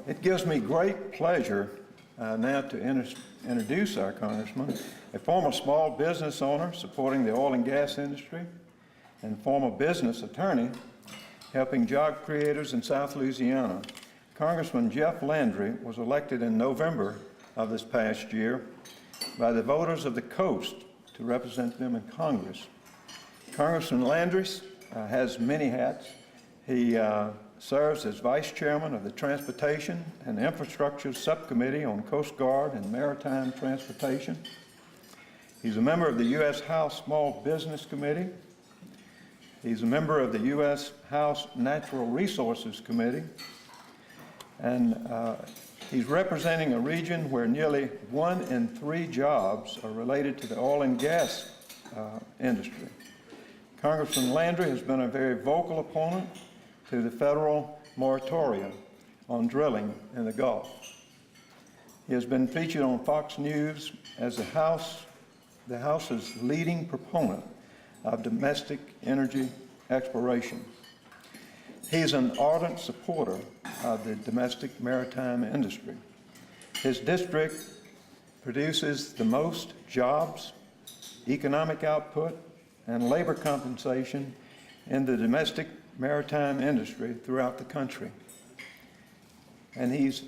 It gives me great pleasure now to introduce our Congressman, a former small business owner supporting the oil and gas industry and former business attorney helping job creators in South Louisiana. Congressman Jeff Landry was elected in November of this past year by the voters of the coast to represent them in Congress. Congressman Landry has many hats. He serves as Vice Chairman of the Transportation and Infrastructure Subcommittee on Coast Guard and Maritime Transportation. He's a member of the U.S. House Small Business Committee. He's a member of the U.S. House Natural Resources Committee. And he's representing a region where nearly 1 in 3 jobs are related to the oil and gas industry. Congressman Landry has been a very vocal opponent to the federal moratorium on drilling in the Gulf. He has been featured on Fox News as the House's leading proponent of domestic energy exploration. He's an ardent supporter of the domestic maritime industry. His district produces the most jobs, economic output, and labor compensation in the domestic maritime industry throughout the country. And he's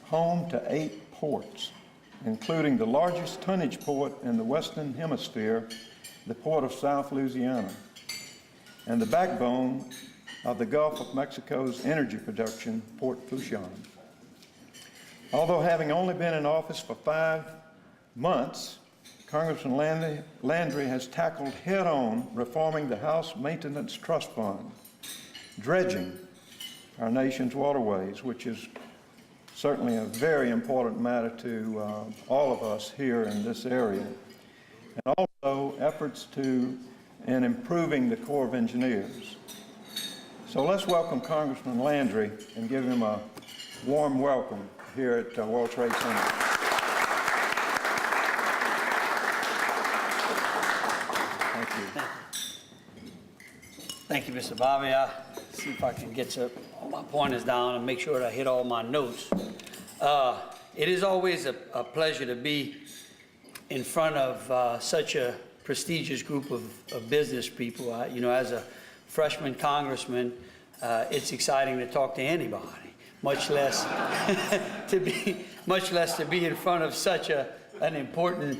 home to 8 ports, including the largest tonnage port in the Western Hemisphere, the Port of South Louisiana, and the backbone of the Gulf of Mexico's energy production, Port Fourchon. Although having only been in office for 5 months, Congressman Landry has tackled head-on reforming the House Maintenance Trust Fund, dredging our nation's waterways, which is certainly a very important matter to all of us here in this area, and also efforts in improving the Corps of Engineers. So let's welcome Congressman Landry and give him a warm welcome here at World Trade Center. Thank you. Thank you, Mr. Bobby. I'll see if I can get all my pointers down and make sure that I hit all my notes. It is always a pleasure to be in front of such a prestigious group of business people. You know, as a freshman congressman, it's exciting to talk to anybody, much less to be in front of such an important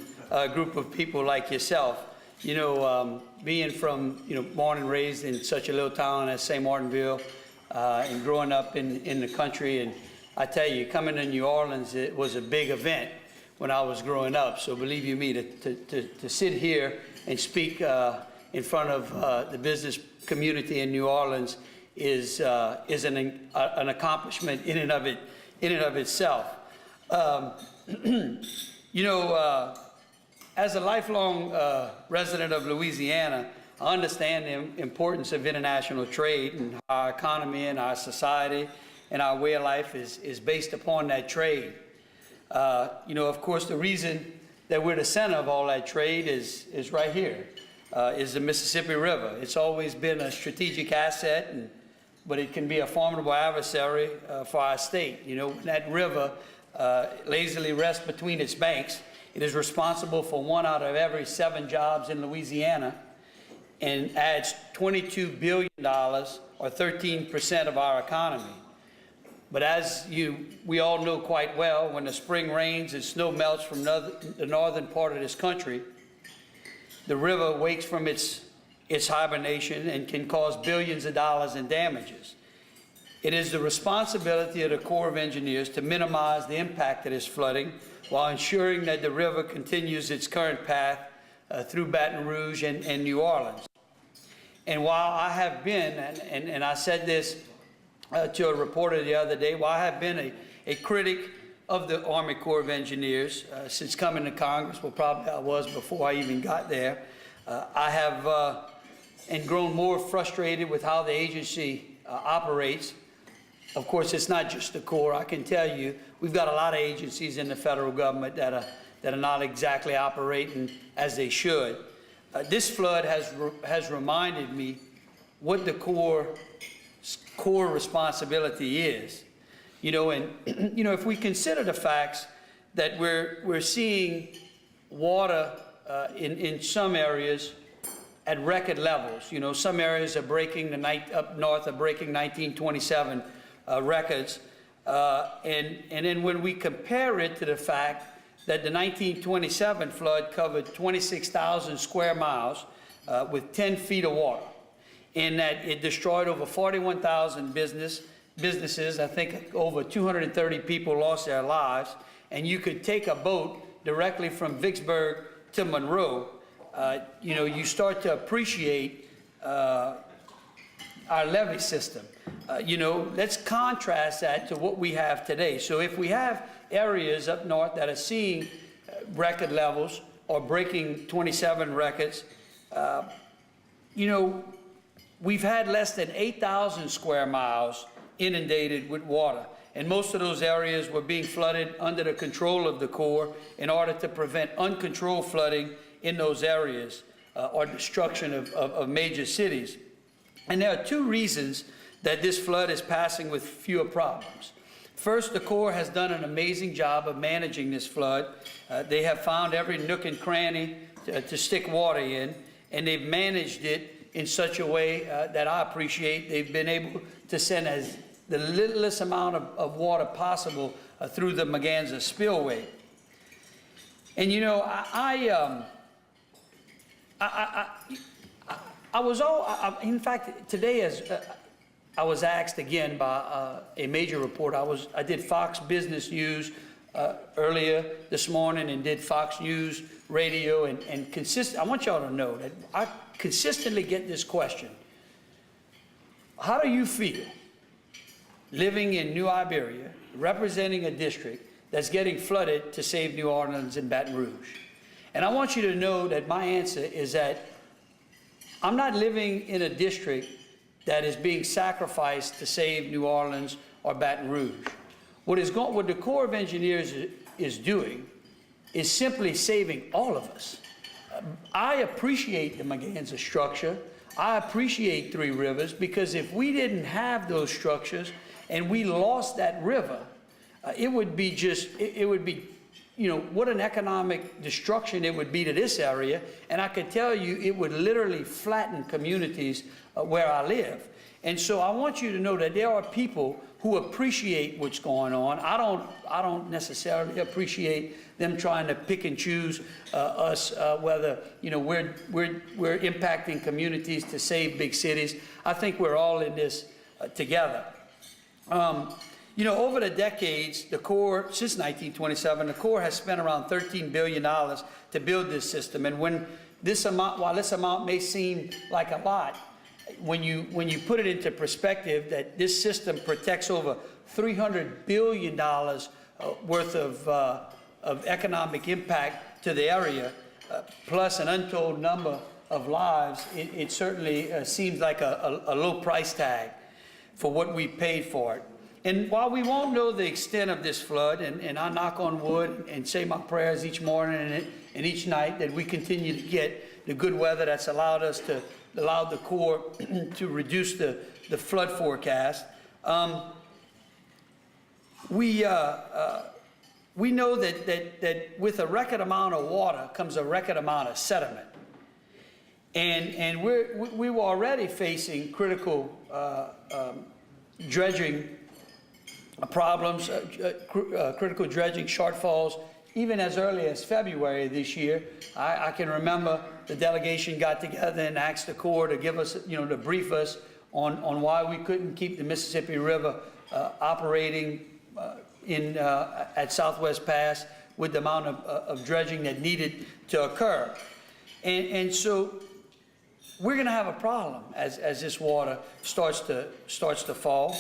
group of people like yourself. You know, being from, born and raised in such a little town as St. Martinville, and growing up in the country, and I tell you, coming to New Orleans, it was a big event when I was growing up. So believe you me, to sit here and speak in front of the business community in New Orleans is an accomplishment in and of itself. As a lifelong resident of Louisiana, I understand the importance of international trade, and our economy and our society and our way of life is based upon that trade. Of course, the reason that we're the center of all that trade is right here, is the Mississippi River. It's always been a strategic asset, but it can be a formidable adversary for our state. When that river lazily rests between its banks, it is responsible for 1 out of every 7 jobs in Louisiana and adds $22 billion, or 13% of our economy. But as we all know quite well, when the spring rains and snow melts from the northern part of this country, the river wakes from its hibernation and can cause billions of dollars in damages. It is the responsibility of the Corps of Engineers to minimize the impact of this flooding while ensuring that the river continues its current path through Baton Rouge and New Orleans. And while I have been, and I said this to a reporter the other day, while I have been a critic of the Army Corps of Engineers since coming to Congress, well, probably I was before I even got there, I have and grown more frustrated with how the agency operates. Of course, it's not just the Corps. I can tell you, we've got a lot of agencies in the federal government that that are not exactly operating as they should. This flood has reminded me what the core responsibility is. You know, and you know, if we consider the facts that we're seeing water in some areas at record levels. You know, some areas are breaking up north are breaking 1927 records, and then when we compare it to the fact that the 1927 flood covered 26,000 square miles with 10 feet of water, and that it destroyed over 41,000 businesses. I think over 230 people lost their lives, and you could take a boat directly from Vicksburg to Monroe. You know, you start to appreciate our levee system. You know, let's contrast that to what we have today. So if we have areas up north that are seeing record levels or breaking 27 records, you know, we've had less than 8,000 square miles inundated with water. And most of those areas were being flooded under the control of the Corps in order to prevent uncontrolled flooding in those areas or destruction of major cities. And there are two reasons that this flood is passing with fewer problems. First, the Corps has done an amazing job of managing this flood. They have found every nook and cranny to stick water in, and they've managed it in such a way that I appreciate. They've been able to send the littlest amount of water possible through the Maganza spillway. And you know, in fact, today, as I was asked again by a major reporter, I did Fox Business News earlier this morning and did Fox News Radio, and I want y'all to know that I consistently get this question: how do you feel living in New Iberia, representing a district that's getting flooded to save New Orleans and Baton Rouge? And I want you to know that my answer is that I'm not living in a district that is being sacrificed to save New Orleans or Baton Rouge. What the Corps of Engineers is doing is simply saving all of us. I appreciate the Maganza structure. I appreciate Three Rivers, because if we didn't have those structures and we lost that river, it would be, you know, what an economic destruction it would be to this area. And I could tell you it would literally flatten communities where I live. And so I want you to know that there are people who appreciate what's going on. I don't necessarily appreciate them trying to pick and choose us, whether, you know, we're impacting communities to save big cities. I think we're all in this together. You know, over the decades, the Corps, since 1927, the Corps has spent around $13 billion to build this system. And when this amount, while this amount may seem like a lot, when you put it into perspective, that this system protects over $300 billion worth of economic impact to the area, plus an untold number of lives, it certainly seems like a low price tag for what we paid for it. And while we won't know the extent of this flood, and I knock on wood and say my prayers each morning and each night that we continue to get the good weather that's allowed the Corps to reduce the flood forecast, we know that with a record amount of water comes a record amount of sediment. And we were already facing critical dredging problems, critical dredging shortfalls, even as early as February this year. I can remember the delegation got together and asked the Corps to give us, you know, to brief us on why we couldn't keep the Mississippi River operating at Southwest Pass with the amount of dredging that needed to occur. And so we're going to have a problem as this water starts to fall.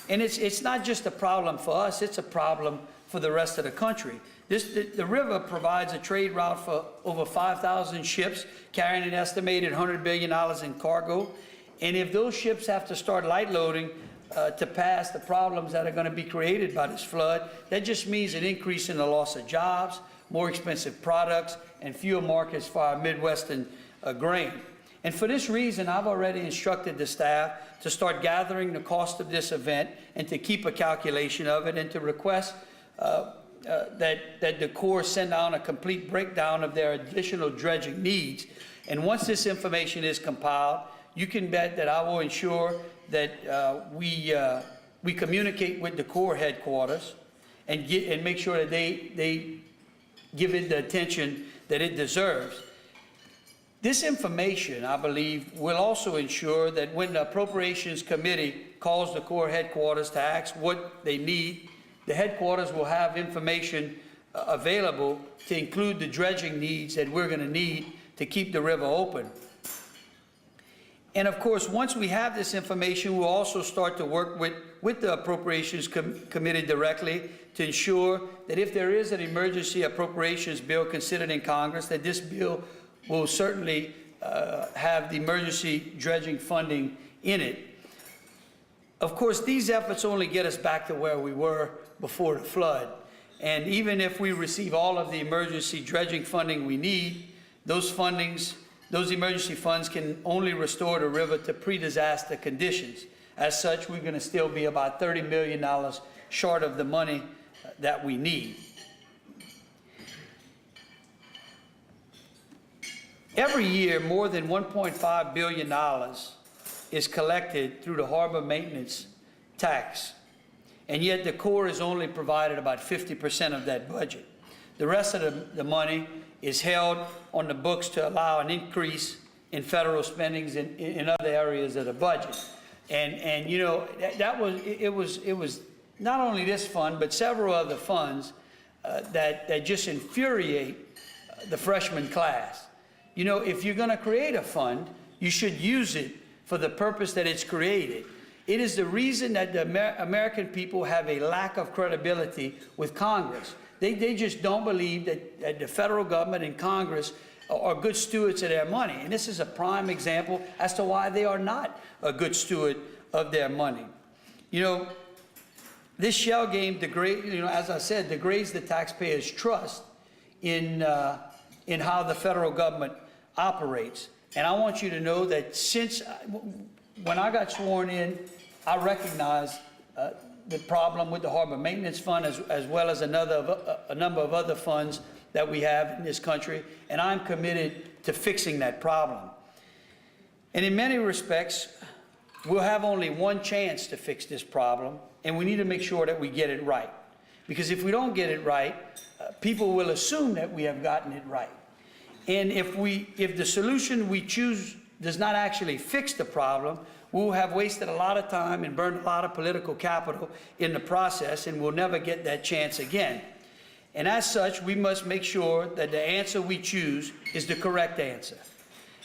And it's not just a problem for us, it's a problem for the rest of the country. The river provides a trade route for over 5,000 ships carrying an estimated $100 billion in cargo. And if those ships have to start light loading to pass the problems that are going to be created by this flood, that just means an increase in the loss of jobs, more expensive products, and fewer markets for our Midwestern grain. And for this reason, I've already instructed the staff to start gathering the cost of this event and to keep a calculation of it, and to request that the Corps send out a complete breakdown of their additional dredging needs. And once this information is compiled, you can bet that I will ensure that we communicate with the Corps headquarters and make sure that they give it the attention that it deserves. This information, I believe, will also ensure that when the Appropriations Committee calls the Corps headquarters to ask what they need, the headquarters will have information available to include the dredging needs that we're going to need to keep the river open. And of course, once we have this information, we'll also start to work with the Appropriations Committee directly to ensure that if there is an emergency appropriations bill considered in Congress, that this bill will certainly have the emergency dredging funding in it. Of course, these efforts only get us back to where we were before the flood. And even if we receive all of the emergency dredging funding we need, those emergency funds can only restore the river to pre-disaster conditions. As such, we're going to still be about $30 million short of the money that we need. Every year, more than $1.5 billion is collected through the harbor maintenance tax, and yet the Corps has only provided about 50% of that budget. The rest of the money is held on the books to allow an increase in federal spendings in other areas of the budget. And you know, it was not only this fund, but several other funds that just infuriate the freshman class. You know, if you're going to create a fund, you should use it for the purpose that it's created. It is the reason that the American people have a lack of credibility with Congress. They just don't believe that the federal government and Congress are good stewards of their money. And this is a prime example as to why they are not a good steward of their money. You know, this shell game degrades, you know, as I said, degrades the taxpayers' trust in how the federal government operates. And I want you to know that since when I got sworn in, I recognized the problem with the Harbor Maintenance Fund as well as a number of other funds that we have in this country, and I'm committed to fixing that problem. And in many respects, we'll have only one chance to fix this problem, and we need to make sure that we get it right. Because if we don't get it right, people will assume that we have gotten it right. And if the solution we choose does not actually fix the problem, we'll have wasted a lot of time and burned a lot of political capital in the process, and we'll never get that chance again. And as such, we must make sure that the answer we choose is the correct answer.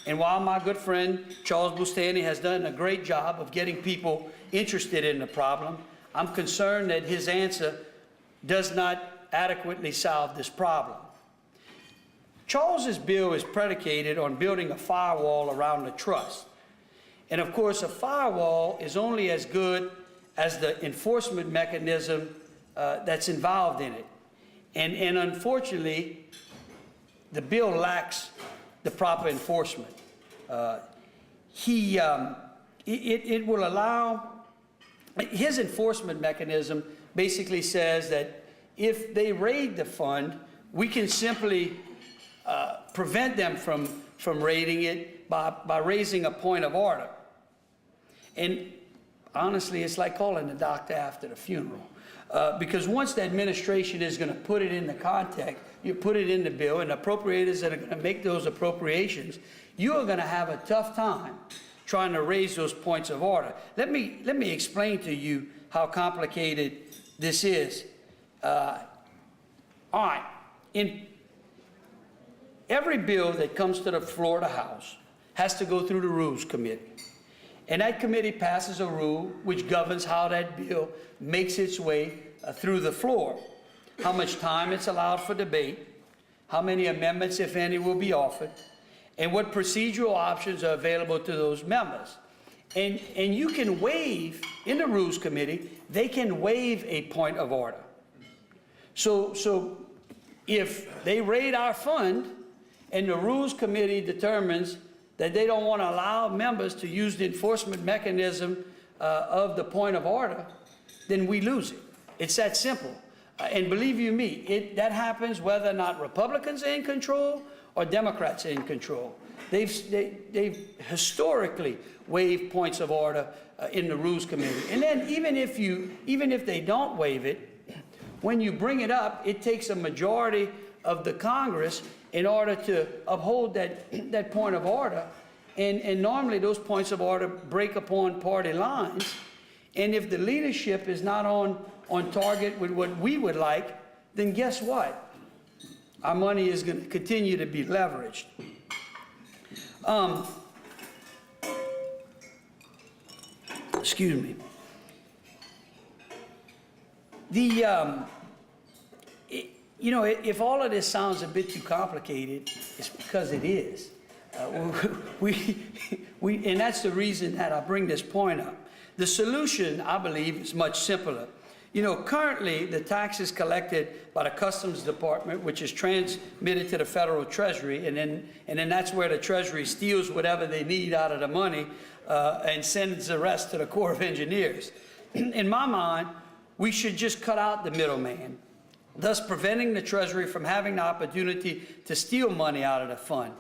And while my good friend Charles Bustani has done a great job of getting people interested in the problem, I'm concerned that his answer does not adequately solve this problem. Charles's bill is predicated on building a firewall around the trust. And of course, a firewall is only as good as the enforcement mechanism that's involved in it. And unfortunately, the bill lacks the proper enforcement. It will allow, his enforcement mechanism basically says that if they raid the fund, we can simply prevent them from raiding it by raising a point of order. And honestly, it's like calling the doctor after the funeral. Because once the administration is going to put it in the context, you put it in the bill, and appropriators that are going to make those appropriations, you are going to have a tough time trying to raise those points of order. Let me explain to you how complicated this is. All right. In every bill that comes to the floor of the House has to go through the Rules Committee. And that committee passes a rule which governs how that bill makes its way through the floor, how much time it's allowed for debate, how many amendments, if any, will be offered, and what procedural options are available to those members. And you can waive, in the Rules Committee, they can waive a point of order. So if they raid our fund and the Rules Committee determines that they don't want to allow members to use the enforcement mechanism of the point of order, then we lose it. It's that simple. And believe you me, that happens whether or not Republicans are in control or Democrats are in control. They've historically waived points of order in the Rules Committee. And then even if they don't waive it, when you bring it up, it takes a majority of the Congress in order to uphold that point of order. And normally those points of order break upon party lines. And if the leadership is not on target with what we would like, then guess what? Our money is going to continue to be leveraged. Excuse me. If all of this sounds a bit too complicated, it's because it is. And that's the reason that I bring this point up. The solution, I believe, is much simpler. Currently, the taxes collected by the Customs Department, which is transmitted to the federal Treasury, and then that's where the Treasury steals whatever they need out of the money and sends the rest to the Corps of Engineers. In my mind, we should just cut out the middleman, thus preventing the Treasury from having the opportunity to steal money out of the fund.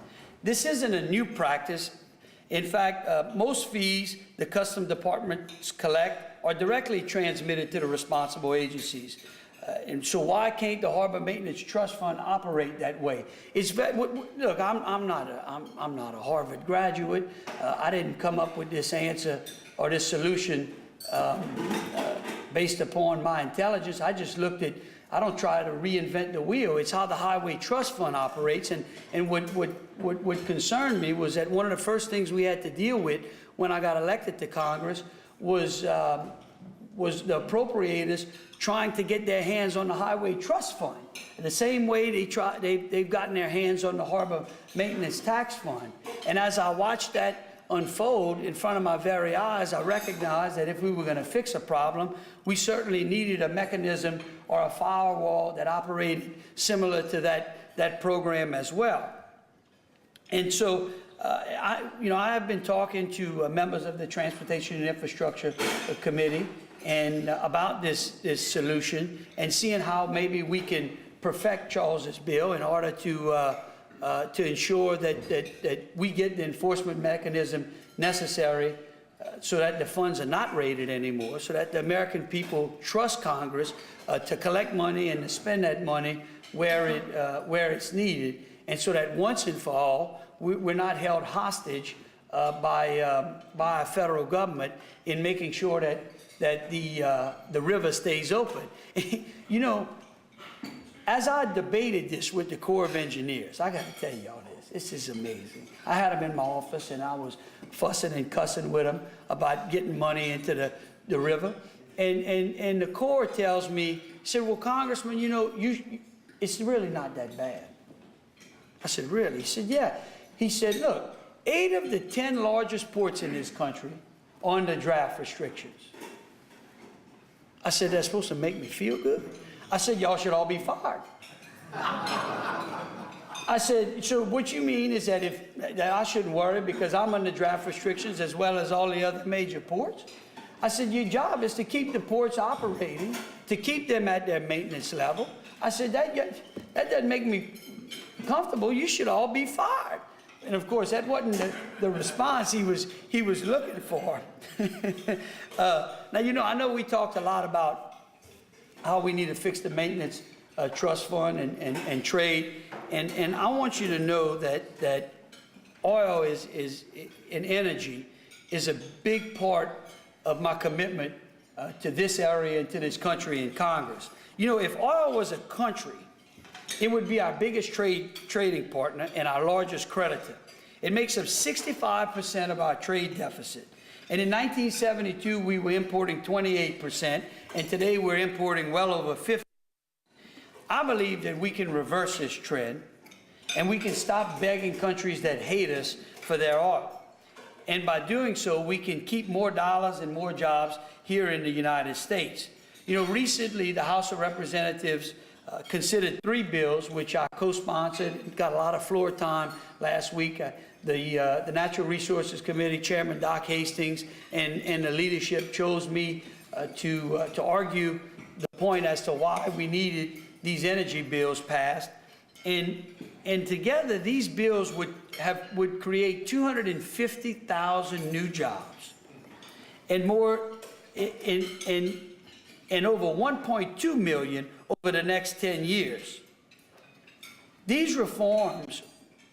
This isn't a new practice. In fact, most fees the Customs Departments collect are directly transmitted to the responsible agencies. And so why can't the Harbor Maintenance Trust Fund operate that way? Look, I'm not a Harvard graduate. I didn't come up with this answer or this solution based upon my intelligence. I just looked at, I don't try to reinvent the wheel. It's how the Highway Trust Fund operates. And what concerned me was that one of the first things we had to deal with when I got elected to Congress was the appropriators trying to get their hands on the Highway Trust Fund. In the same way they've gotten their hands on the Harbor Maintenance Tax Fund. And as I watched that unfold in front of my very eyes, I recognized that if we were going to fix a problem, we certainly needed a mechanism or a firewall that operated similar to that program as well. And so I have been talking to members of the Transportation and Infrastructure Committee and about this solution and seeing how maybe we can perfect Charles's bill in order to ensure that we get the enforcement mechanism necessary so that the funds are not raided anymore, so that the American people trust Congress to collect money and to spend that money where it's needed, and so that once and for all, we're not held hostage by a federal government in making sure that the river stays open. As I debated this with the Corps of Engineers, I got to tell y'all this is amazing. I had them in my office and I was fussing and cussing with them about getting money into the river. And the Corps tells me, he said, well, Congressman, it's really not that bad. I said, really? He said, yeah. He said, look, 8 of the 10 largest ports in this country are under draft restrictions. I said, that's supposed to make me feel good? I said, y'all should all be fired. I said, so what you mean is that that I shouldn't worry because I'm under draft restrictions as well as all the other major ports? I said, your job is to keep the ports operating, to keep them at their maintenance level. I said, that doesn't make me comfortable. You should all be fired. And of course, that wasn't the response he was looking for. Now, I know we talked a lot about how we need to fix the maintenance trust fund and trade. And I want you to know that oil and energy is a big part of my commitment to this area and to this country and Congress. If oil was a country, it would be our biggest trading partner and our largest creditor. It makes up 65% of our trade deficit. And in 1972, we were importing 28%, and today we're importing well over 50%. I believe that we can reverse this trend, and we can stop begging countries that hate us for their oil. And by doing so, we can keep more dollars and more jobs here in the United States. Recently, the House of Representatives considered 3 bills, which I co-sponsored, got a lot of floor time last week. The Natural Resources Committee Chairman Doc Hastings and the leadership chose me to argue the point as to why we needed these energy bills passed. And together, these bills would create 250,000 new jobs and more, and over 1.2 million over the next 10 years. These reforms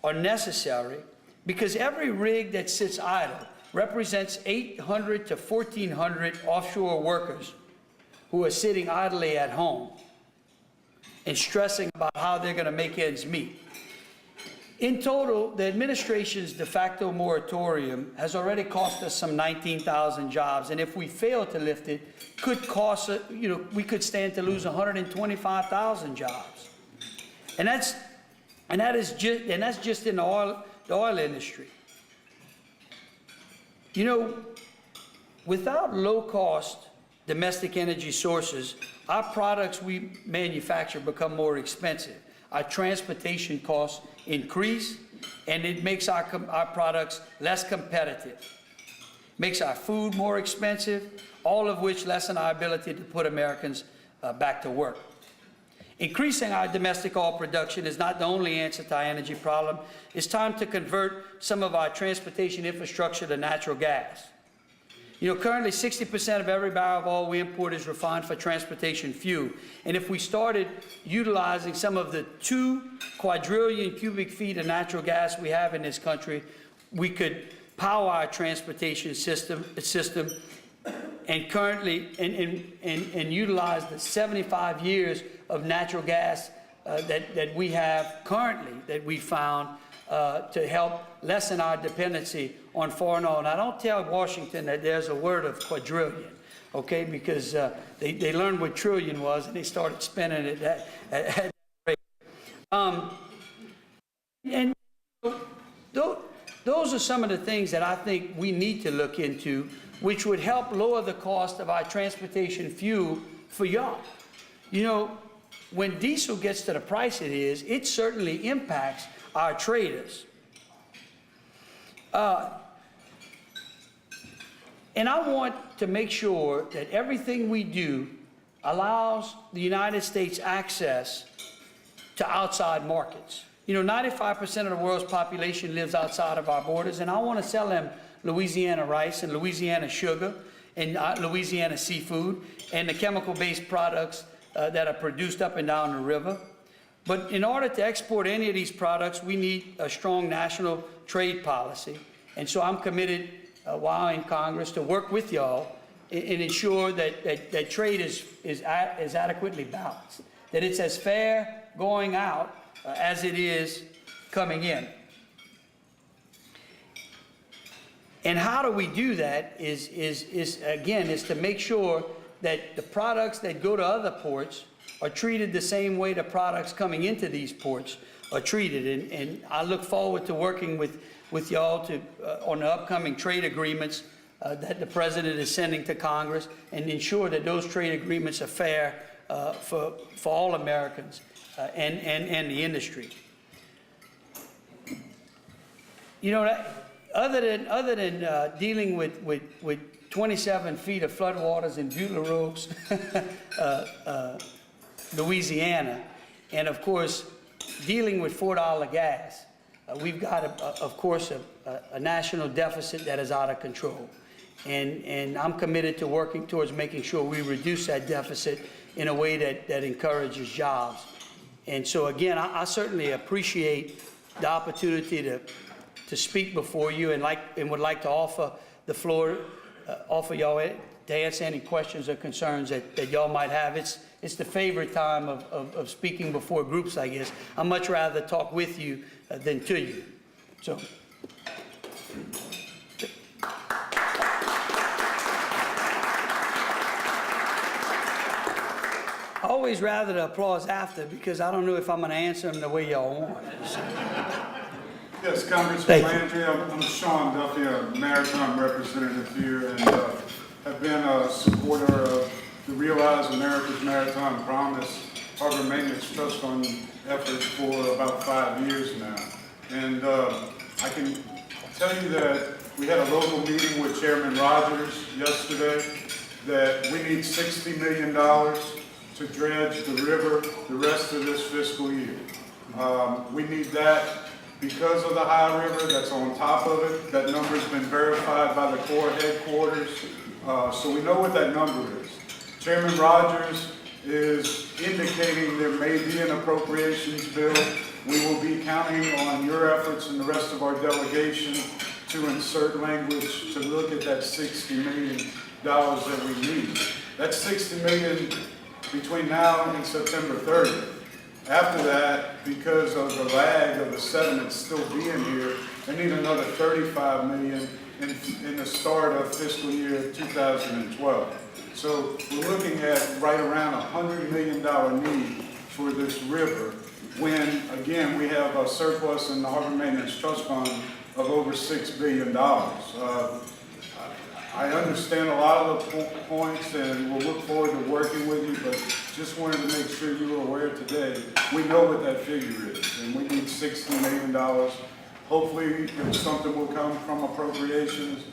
are necessary because every rig that sits idle represents 800 to 1,400 offshore workers who are sitting idly at home and stressing about how they're going to make ends meet. In total, the administration's de facto moratorium has already cost us some 19,000 jobs, and if we fail to lift it, could cost, we could stand to lose 125,000 jobs. And that's just in the oil industry. Without low-cost domestic energy sources, our products we manufacture become more expensive. Our transportation costs increase, and it makes our products less competitive. Makes our food more expensive, all of which lessen our ability to put Americans back to work. Increasing our domestic oil production is not the only answer to our energy problem. It's time to convert some of our transportation infrastructure to natural gas. Currently 60% of every barrel of oil we import is refined for transportation fuel. And if we started utilizing some of the 2 quadrillion cubic feet of natural gas we have in this country, we could power our transportation system and currently and utilize the 75 years of natural gas that we have currently, that we found to help lessen our dependency on foreign oil. Now, don't tell Washington that there's a word of quadrillion, okay? Because they learned what trillion was and they started spending it at that rate. And those are some of the things that I think we need to look into, which would help lower the cost of our transportation fuel for y'all. When diesel gets to the price it is, it certainly impacts our traders. And I want to make sure that everything we do allows the United States access to outside markets. 95% of the world's population lives outside of our borders, and I want to sell them Louisiana rice and Louisiana sugar and Louisiana seafood and the chemical-based products that are produced up and down the river. But in order to export any of these products, we need a strong national trade policy. And so I'm committed, while in Congress, to work with y'all and ensure that trade is adequately balanced, that it's as fair going out as it is coming in. And how do we do that is to make sure that the products that go to other ports are treated the same way the products coming into these ports are treated. And I look forward to working with y'all on the upcoming trade agreements that the President is sending to Congress, and ensure that those trade agreements are fair for all Americans and the industry. Other than dealing with 27 feet of floodwaters in Butler Roads, Louisiana, and of course dealing with $4 gas, we've got of course a national deficit that is out of control, and I'm committed to working towards making sure we reduce that deficit in a way that encourages jobs. And so again, I certainly appreciate the opportunity to speak before you, and would like to offer the floor, offer y'all to answer any questions or concerns that y'all might have. It's the favorite time of speaking before groups like this. I'd much rather talk with you than to you. So. I always rather the applause after, because I don't know if I'm going to answer them the way y'all want. So. Yes, Congressman Landry, I'm Sean Duffy, a maritime representative here, and have been a supporter of the Realize America's Maritime Promise Harbor Maintenance Trust Fund effort for about 5 years now. And I can tell you that we had a local meeting with Chairman Rogers yesterday that we need $60 million to dredge the river the rest of this fiscal year. We need that because of the high river that's on top of it. That number's been verified by the Corps headquarters, so we know what that number is. Chairman Rogers is indicating there may be an appropriations bill. We will be counting on your efforts and the rest of our delegation to insert language to look at that $60 million that we need. That's $60 million between now and September 30th. After that, because of the lag of the sediment still being here, they need another $35 million in the start of fiscal year 2012. So we're looking at right around $100 million need for this river when, again, we have a surplus in the Harbor Maintenance Trust Fund of over $6 billion. I understand a lot of the points and we'll look forward to working with you, but just wanted to make sure you were aware today. We know what that figure is, and we need $60 million. Hopefully, something will come from appropriations.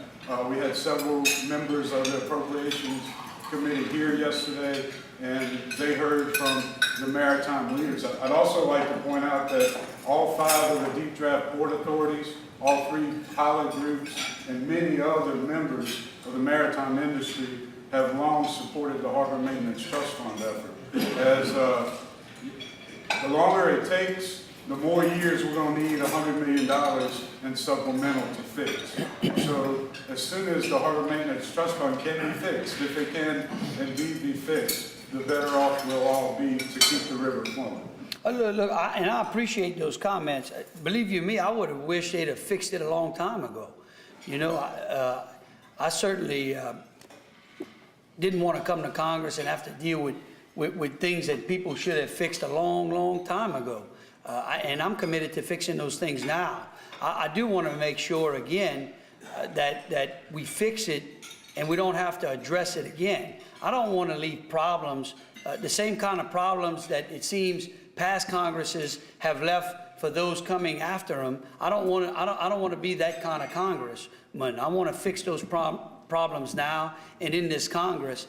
We had several members of the appropriations committee here yesterday, and they heard from the maritime leaders. I'd also like to point out that all 5 of the deep draft port authorities, all 3 pilot groups, and many other members of the maritime industry have long supported the Harbor Maintenance Trust Fund effort. As the longer it takes, the more years we're going to need $100 million in supplemental to fix. So as soon as the Harbor Maintenance Trust Fund can be fixed, if it can indeed be fixed, the better off we'll all be to keep the river flowing. Look, I appreciate those comments. Believe you me, I would have wished they'd have fixed it a long time ago. You know, I certainly didn't want to come to Congress and have to deal with things that people should have fixed a long, long time ago. And I'm committed to fixing those things now. I do want to make sure, again, that we fix it and we don't have to address it again. I don't want to leave problems, the same kind of problems that it seems past Congresses have left for those coming after them. I don't want to be that kind of congressman. I want to fix those problems now and in this Congress.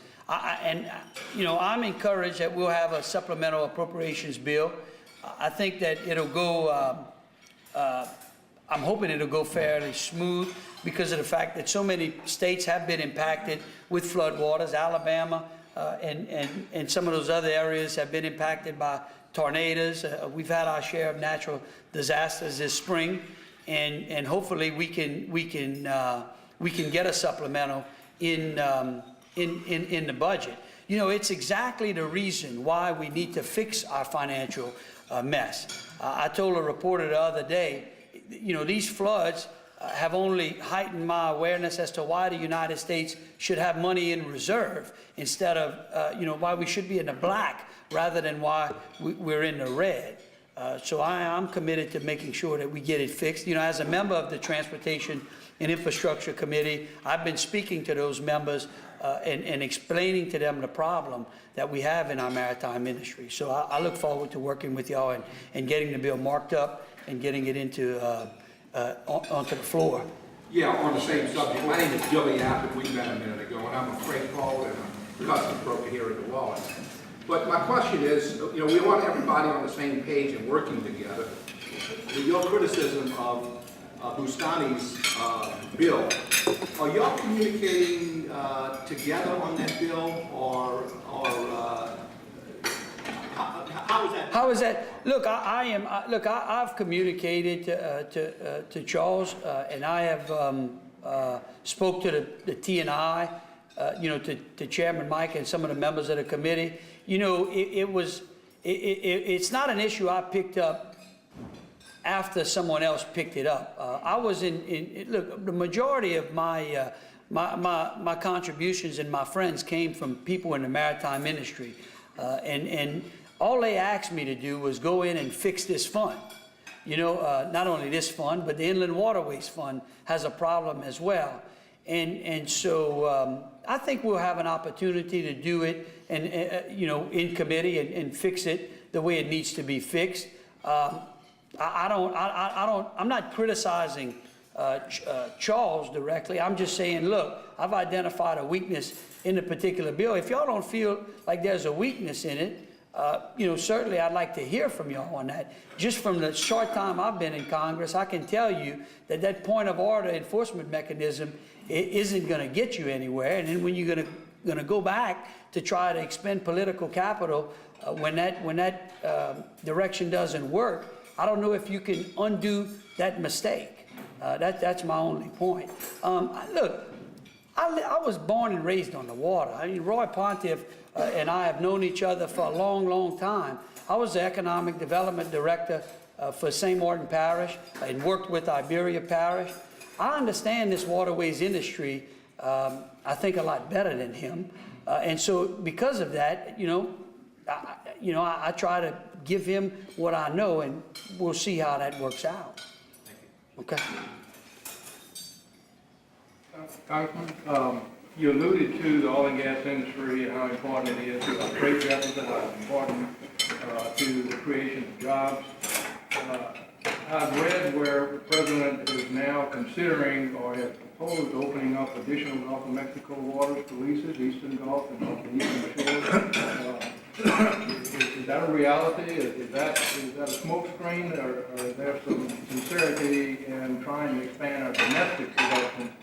You know, I'm encouraged that we'll have a supplemental appropriations bill. I think that it'll go, I'm hoping it'll go fairly smooth because of the fact that so many states have been impacted with floodwaters. Alabama and some of those other areas have been impacted by tornadoes. We've had our share of natural disasters this spring, and hopefully we can get a supplemental in the budget. You know, it's exactly the reason why we need to fix our financial mess. I told a reporter the other day, you know, these floods have only heightened my awareness as to why the United States should have money in reserve instead of, you know, why we should be in the black rather than why we're in the red. So I'm committed to making sure that we get it fixed. You know, as a member of the Transportation and Infrastructure Committee, I've been speaking to those members and explaining to them the problem that we have in our maritime industry. So I look forward to working with y'all and getting the bill marked up and getting it into onto the floor. Yeah, on the same subject. My name is Billy Abbott. We met a minute ago, and I'm a freight forwarder and a customs broker here at the Wallet. But my question is, you know, we want everybody on the same page and working together. Your criticism of Bustani's bill, are y'all communicating together on that bill, or how is that? How is that? Look, I've communicated to Charles, and I have spoke to the T&I, you know, to Chairman Mike and some of the members of the committee. You know, it's not an issue I picked up after someone else picked it up. I was look, the majority of my my contributions and my friends came from people in the maritime industry, and all they asked me to do was go in and fix this fund. You know, not only this fund, but the Inland Waterways Fund has a problem as well. And so I think we'll have an opportunity to do it and, in committee and fix it the way it needs to be fixed. I'm not criticizing Charles directly. I'm just saying, look, I've identified a weakness in the particular bill. If y'all don't feel like there's a weakness in it, certainly I'd like to hear from y'all on that. Just from the short time I've been in Congress, I can tell you that point of order enforcement mechanism isn't going to get you anywhere. And then when you're going to go back to try to expend political capital when that direction doesn't work, I don't know if you can undo that mistake. That's my only point. Look, I was born and raised on the water. I mean, Roy Pontiff and I have known each other for a long, long time. I was the Economic Development Director for St. Martin Parish and worked with Iberia Parish. I understand this waterways industry, I think, a lot better than him. And so because of that, I try to give him what I know, and we'll see how that works out. Okay. Congressman, you alluded to the oil and gas industry and how important it is to a great deficit, how important to the creation of jobs. I've read where the President is now considering or has proposed opening up additional Gulf of Mexico waters to leases, Eastern Gulf and off the Eastern Shore. Is that a reality? Is that a smokescreen, or is there some sincerity in trying to expand our domestic production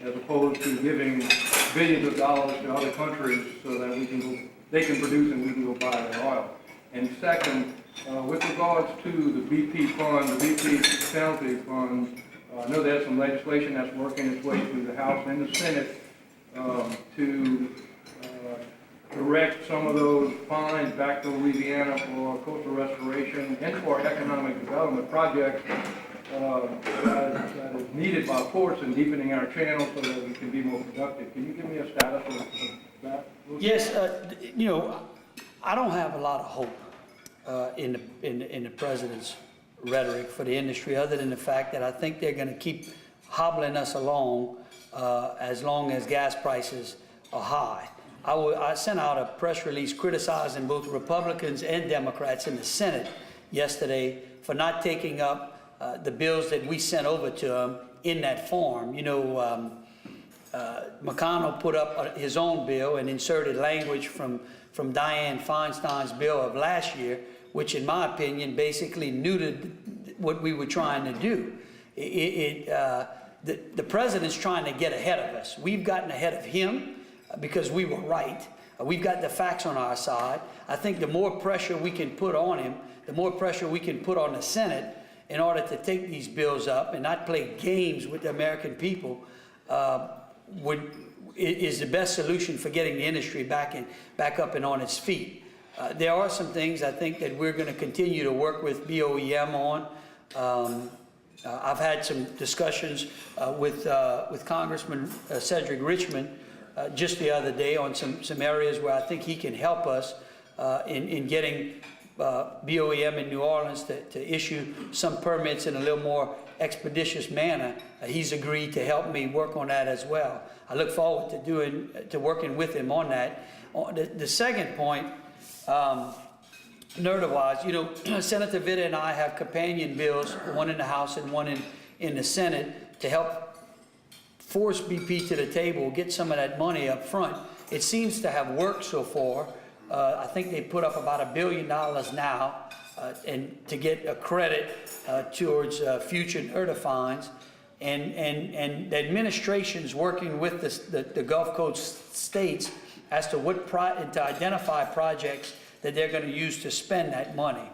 as opposed to giving billions of dollars to other countries so that they can produce and we can go buy their oil? And second, with regards to the BP fund, the BP penalty fund, I know there's some legislation that's working its way through the House and the Senate to direct some of those fines back to Louisiana for coastal restoration and for economic development projects that is needed by ports and deepening our channels so that we can be more productive. Can you give me a status of that? Yes, I don't have a lot of hope in the president's rhetoric for the industry, other than the fact that I think they're going to keep hobbling us along as long as gas prices are high. I sent out a press release criticizing both Republicans and Democrats in the Senate yesterday for not taking up the bills that we sent over to them in that form. McConnell put up his own bill and inserted language from Dianne Feinstein's bill of last year, which in my opinion basically neutered what we were trying to do. The president's trying to get ahead of us. We've gotten ahead of him because we were right. We've got the facts on our side. I think the more pressure we can put on him, the more pressure we can put on the Senate in order to take these bills up and not play games with the American people is the best solution for getting the industry back up and on its feet. There are some things I think that we're going to continue to work with BOEM on. I've had some discussions with Congressman Cedric Richmond just the other day on some areas where I think he can help us in getting BOEM in New Orleans to issue some permits in a little more expeditious manner. He's agreed to help me work on that as well. I look forward to working with him on that. The second point, NERDA-wise, Senator Vitta and I have companion bills, one in the House and one in the Senate, to help force BP to the table, get some of that money up front. It seems to have worked so far. I think they put up about $1 billion now and to get a credit towards future NERDA fines. And the administration's working with the Gulf Coast states as to to identify projects that they're going to use to spend that money.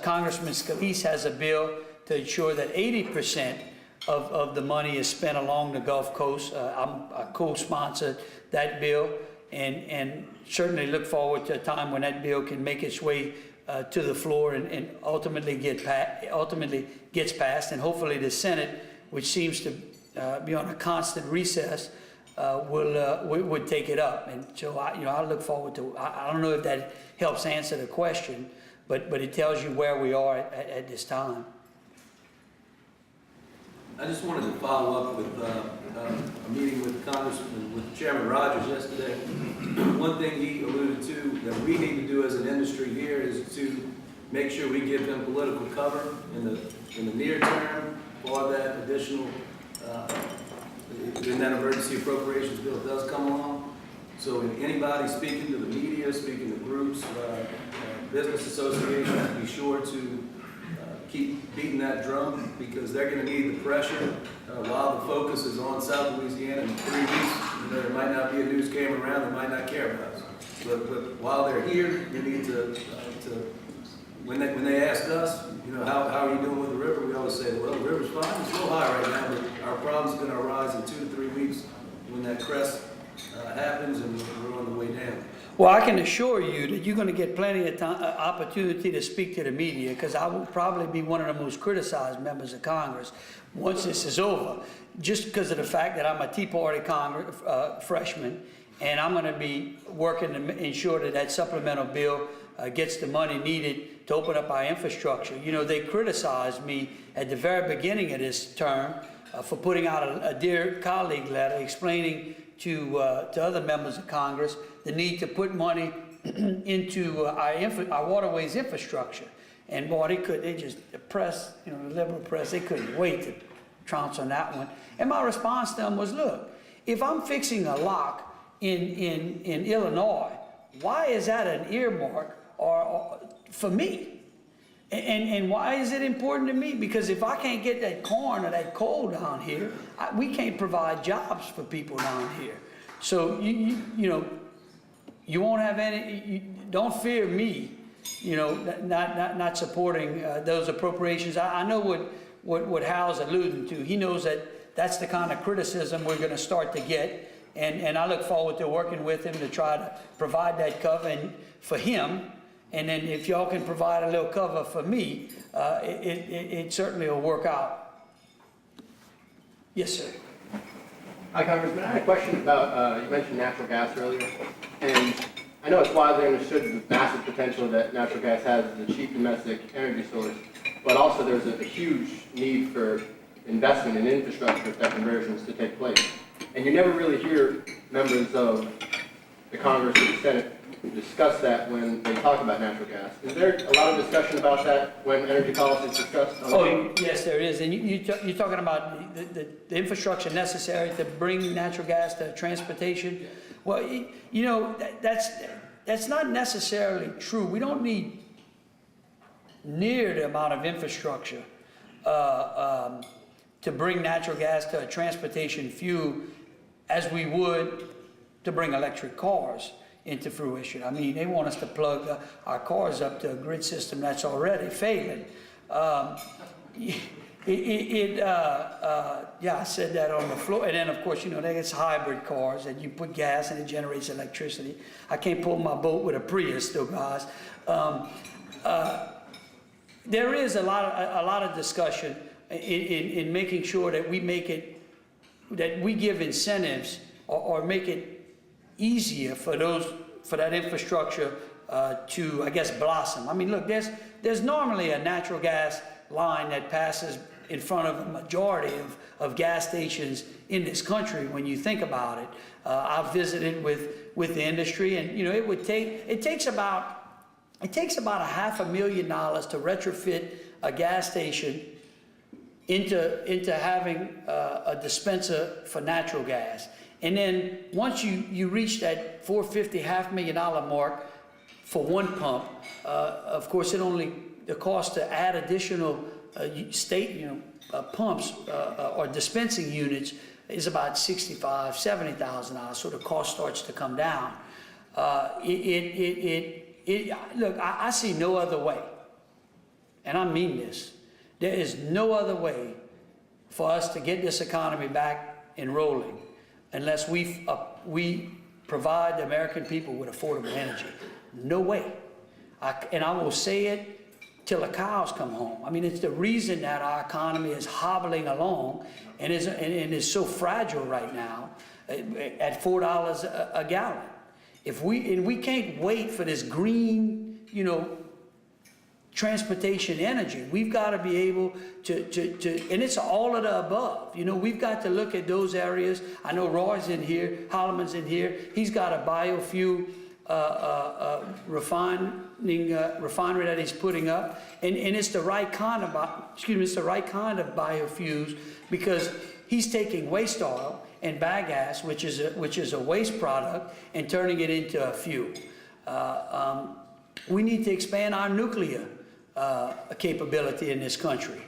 Congressman Scalise has a bill to ensure that 80% of the money is spent along the Gulf Coast. I co-sponsored that bill and certainly look forward to a time when that bill can make its way to the floor and ultimately gets passed. And hopefully the Senate, which seems to be on a constant recess, would take it up. And so I look forward to. I don't know if that helps answer the question, but it tells you where we are at this time. I just wanted to follow up with a meeting with Congressman, with Chairman Rogers yesterday. One thing he alluded to that we need to do as an industry here is to make sure we give them political cover in the near term for that additional, when that emergency appropriations bill does come along. So if anybody speaking to the media, speaking to groups, business associations, be sure to keep beating that drum, because they're going to need the pressure while the focus is on South Louisiana in 3 weeks. There might not be a news camera around, they might not care about us. But while they're here, we need to when they ask us, how are you doing with the river? We always say, well, the river's fine. It's a little high right now, but our problem's going to arise in 2 to 3 weeks when that crest happens and we're on the way down. Well, I can assure you that you're going to get plenty of opportunity to speak to the media, because I will probably be one of the most criticized members of Congress once this is over, just because of the fact that I'm a Tea Party freshman, and I'm going to be working to ensure that that supplemental bill gets the money needed to open up our infrastructure. They criticized me at the very beginning of this term for putting out a Dear Colleague letter explaining to other members of Congress the need to put money into our waterways infrastructure. And boy, the press, the liberal press, they couldn't wait to trounce on that one. And my response to them was, look, if I'm fixing a lock in Illinois, why is that an earmark or for me? And why is it important to me? Because if I can't get that corn or that coal down here, we can't provide jobs for people down here. So you won't have any. Don't fear me. Not supporting those appropriations. I know what Hal's alluding to. He knows that that's the kind of criticism we're going to start to get, and I look forward to working with him to try to provide that cover for him. And then if y'all can provide a little cover for me, it certainly will work out. Yes, sir. Hi, Congressman. I had a question about, you mentioned natural gas earlier, and I know it's widely understood the massive potential that natural gas has as a cheap domestic energy source, but also there's a huge need for investment in infrastructure for that conversions to take place. And you never really hear members of the Congress or the Senate discuss that when they talk about natural gas. Is there a lot of discussion about that when energy policy is discussed? Oh, yes, there is. And you're talking about the infrastructure necessary to bring natural gas to transportation. Well, that's not necessarily true. We don't need near the amount of infrastructure to bring natural gas to a transportation fuel as we would to bring electric cars into fruition. I mean, they want us to plug our cars up to a grid system that's already failing. Yeah, I said that on the floor. And then, of course, there's hybrid cars that you put gas and it generates electricity. I can't pull my boat with a Prius still, guys. There is a lot of discussion in making sure that we give incentives or make it easier for that infrastructure to, I guess, blossom. I mean, look, there's normally a natural gas line that passes in front of a majority of gas stations in this country when you think about it. I've visited with the industry, and it takes about $500,000 to retrofit a gas station into having a dispenser for natural gas. And then once you reach that $450,000 mark for one pump, of course, the cost to add additional pumps or dispensing units is about $65,000, $70,000. So the cost starts to come down. Look, I see no other way, and I mean this. There is no other way for us to get this economy back and rolling unless we provide the American people with affordable energy. No way. And I will say it till the cows come home. I mean, it's the reason that our economy is hobbling along and is so fragile right now at $4 a gallon. We can't wait for this green, transportation energy. We've got to be able to, and it's all of the above. You know, we've got to look at those areas. I know Roy's in here, Holloman's in here. He's got a biofuel refinery that he's putting up, and it's the right kind of it's the right kind of biofuels, because he's taking waste oil and bagasse, which is a waste product, and turning it into a fuel. We need to expand our nuclear capability in this country.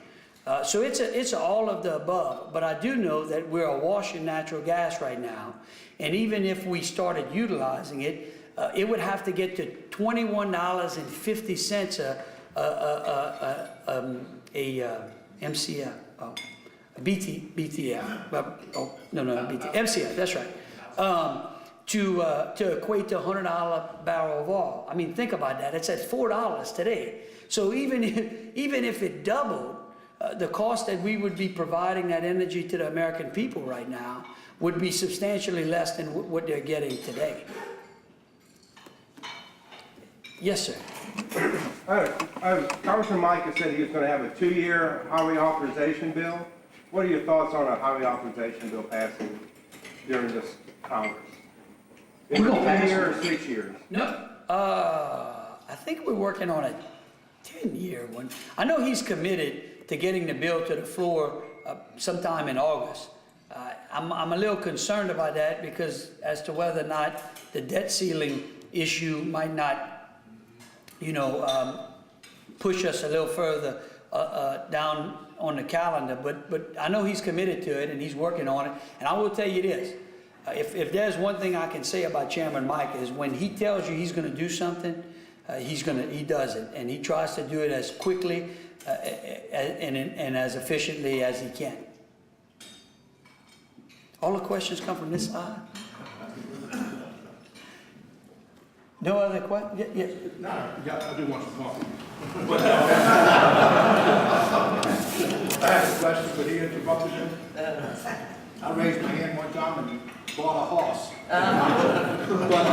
So it's all of the above. But I do know that we're awash in natural gas right now, and even if we started utilizing it, it would have to get to $21.50 MCF, BTF, MCF, that's right, to equate to $100 barrel of oil. I mean, think about that. It's at $4 today. So even if it doubled, the cost that we would be providing that energy to the American people right now would be substantially less than what they're getting today. Yes, sir. Congressman Mike has said he was going to have a 2-year highway authorization bill. What are your thoughts on a highway authorization bill passing during this Congress? Is it 2 years or 6 years? No, I think we're working on a 10-year one. I know he's committed to getting the bill to the floor sometime in August. I'm a little concerned about that, because as to whether or not the debt ceiling issue might not, push us a little further down on the calendar, but I know he's committed to it and he's working on it. And I will tell you this, if there's one thing I can say about Chairman Mike, is when he tells you he's going to do something, he does it, and he tries to do it as quickly and as efficiently as he can. All the questions come from this side? No other questions? Yes. Yeah, I do want some coffee. I have a question, but he interrupted him. I raised my hand one time and bought a horse. But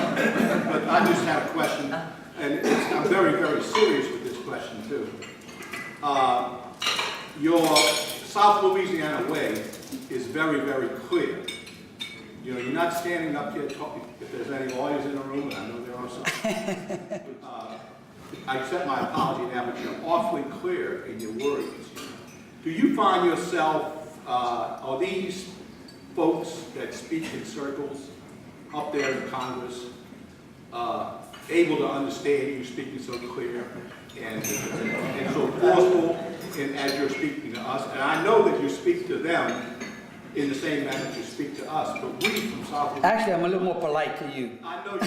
I just had a question, and I'm very, very serious with this question too. Your South Louisiana way is very, very clear. You're not standing up here talking, if there's any lawyers in the room, and I know there are some. I accept my apology now, but you're awfully clear in your words. Do you find yourself, are these folks that speak in circles up there in Congress able to understand you speaking so clear and so forceful as you're speaking to us? And I know that you speak to them in the same manner you speak to us, but we from South Louisiana... Actually, I'm a little more polite to you. I know you do.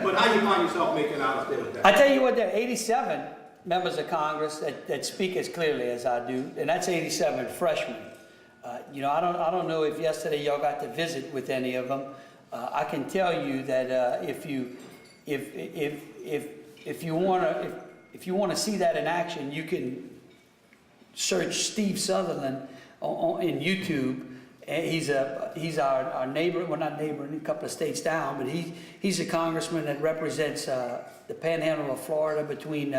But how do you find yourself making out up there with that? I tell you what, there are 87 members of Congress that speak as clearly as I do, and that's 87 freshmen. I don't know if yesterday y'all got to visit with any of them. I can tell you that if you want to see that in action, you can search Steve Sutherland in YouTube. He's our neighbor, well, not neighbor, a couple of states down, but he's a congressman that represents the panhandle of Florida between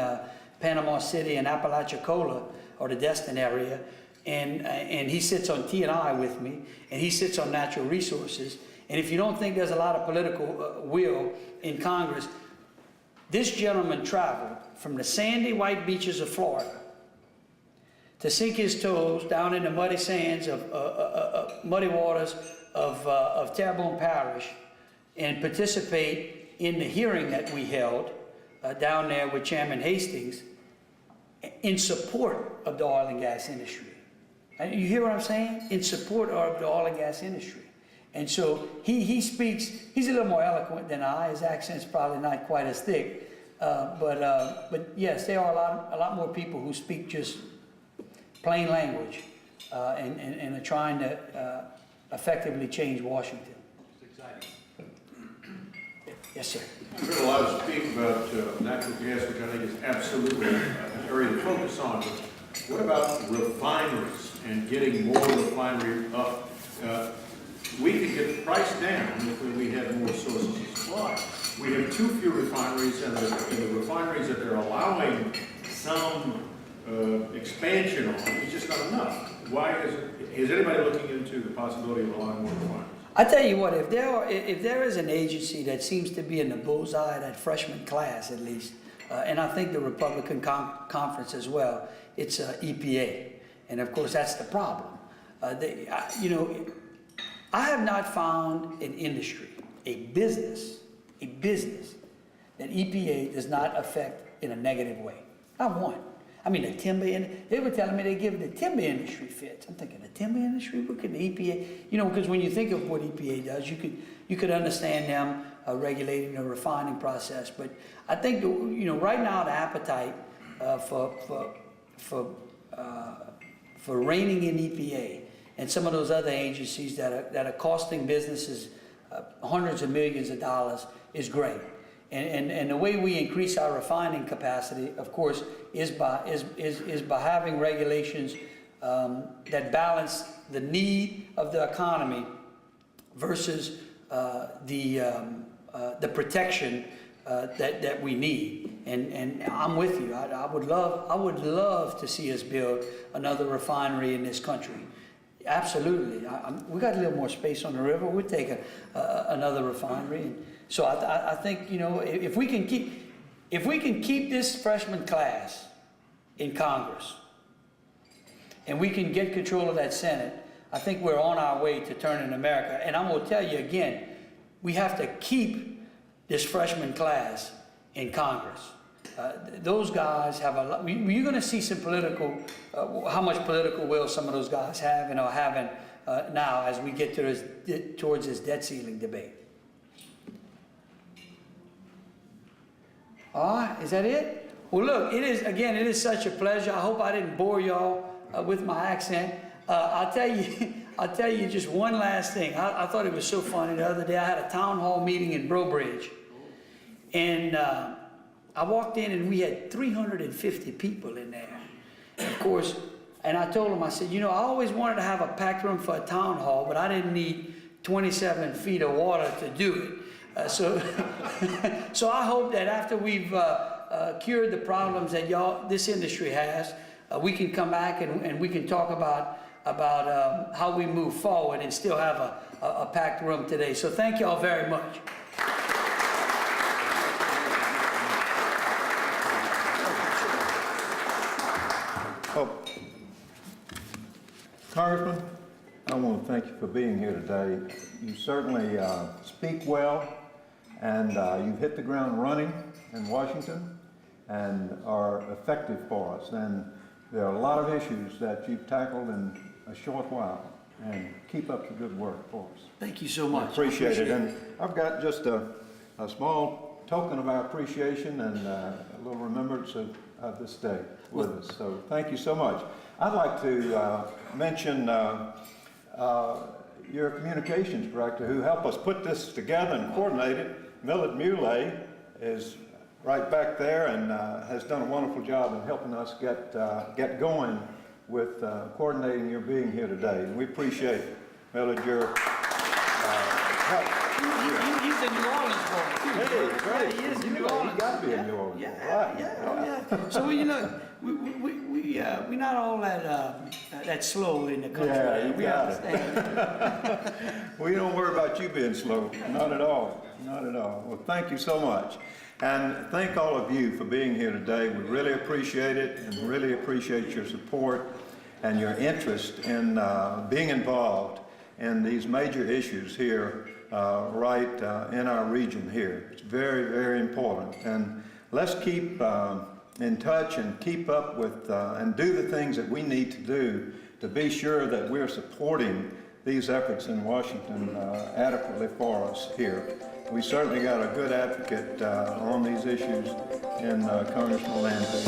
Panama City and Apalachicola, or the Destin area, and he sits on T&I with me, and he sits on natural resources. And if you don't think there's a lot of political will in Congress, this gentleman traveled from the sandy white beaches of Florida to sink his toes down in the muddy sands muddy waters of Terrebonne Parish and participate in the hearing that we held down there with Chairman Hastings in support of the oil and gas industry. And you hear what I'm saying? In support of the oil and gas industry. And so he speaks, he's a little more eloquent than I. His accent's probably not quite as thick. But yes, there are a lot more people who speak just plain language and are trying to effectively change Washington. It's exciting. Yes, sir. I've heard a lot of speak about natural gas, which I think is absolutely an area to focus on. But what about refineries and getting more refinery up? We could get the price down if we had more sources of supply. We have too few refineries, and the refineries that they're allowing some expansion on it, it's just not enough. Why is anybody looking into the possibility of allowing more refineries? I tell you what, if there is an agency that seems to be in the bullseye, that freshman class at least, and I think the Republican conference as well, it's EPA. And of course, that's the problem. You know, I have not found an industry, a business that EPA does not affect in a negative way. Not one. I mean, the timber, they were telling me they give the timber industry fits. I'm thinking, the timber industry, look at the EPA. You know, because when you think of what EPA does, you could understand them regulating the refining process. But I think, you know, right now the appetite for reining in EPA and some of those other agencies that are costing businesses hundreds of millions of dollars is great. And the way we increase our refining capacity, of course, is by having regulations that balance the need of the economy versus the protection that we need. And I'm with you. I would love to see us build another refinery in this country. Absolutely. We got a little more space on the river. We'd take another refinery. And so I think, you know, if we can keep this freshman class in Congress, and we can get control of that Senate, I think we're on our way to turning America. And I'm going to tell you again, we have to keep this freshman class in Congress. Those guys have a lot. You're going to see some political, how much political will some of those guys have and are having now as we get towards this debt ceiling debate. All right, is that it? Well, look, it is such a pleasure. I hope I didn't bore y'all with my accent. I'll tell you just one last thing. I thought it was so funny. The other day I had a town hall meeting in Brobridge, and I walked in and we had 350 people in there. And of course, and I told them, I said, you know, I always wanted to have a packed room for a town hall, but I didn't need 27 feet of water to do it. So I hope that after we've cured the problems that this industry has, we can come back and we can talk about how we move forward and still have a packed room today. So thank you all very much. Oh, Congressman, I want to thank you for being here today. You certainly speak well, and you've hit the ground running in Washington and are effective for us. And there are a lot of issues that you've tackled in a short while, and keep up the good work for us. Thank you so much. Appreciate it. And I've got just a small token of our appreciation and a little remembrance of this day with us. So thank you so much. I'd like to mention your communications director who helped us put this together and coordinate it. Millard Muley is right back there and has done a wonderful job in helping us get going with coordinating your being here today. And we appreciate, Millard, your help. He's in New Orleans boy, too. Hey, great. Yeah, he is in New You Orleans. got to be in New Orleans. Yeah, Right. yeah. So you know, we're not all that slow in the country. Yeah, you we got it. understand. We don't worry about you being slow. Not at all. Not at all. Well, thank you so much. And thank all of you for being here today. We really appreciate it and really appreciate your support and your interest in being involved in these major issues here right in our region here. It's very, very important. And let's keep in touch and keep up with and do the things that we need to do to be sure that we're supporting these efforts in Washington adequately for us here. We certainly got a good advocate on these issues in Congressman Landry.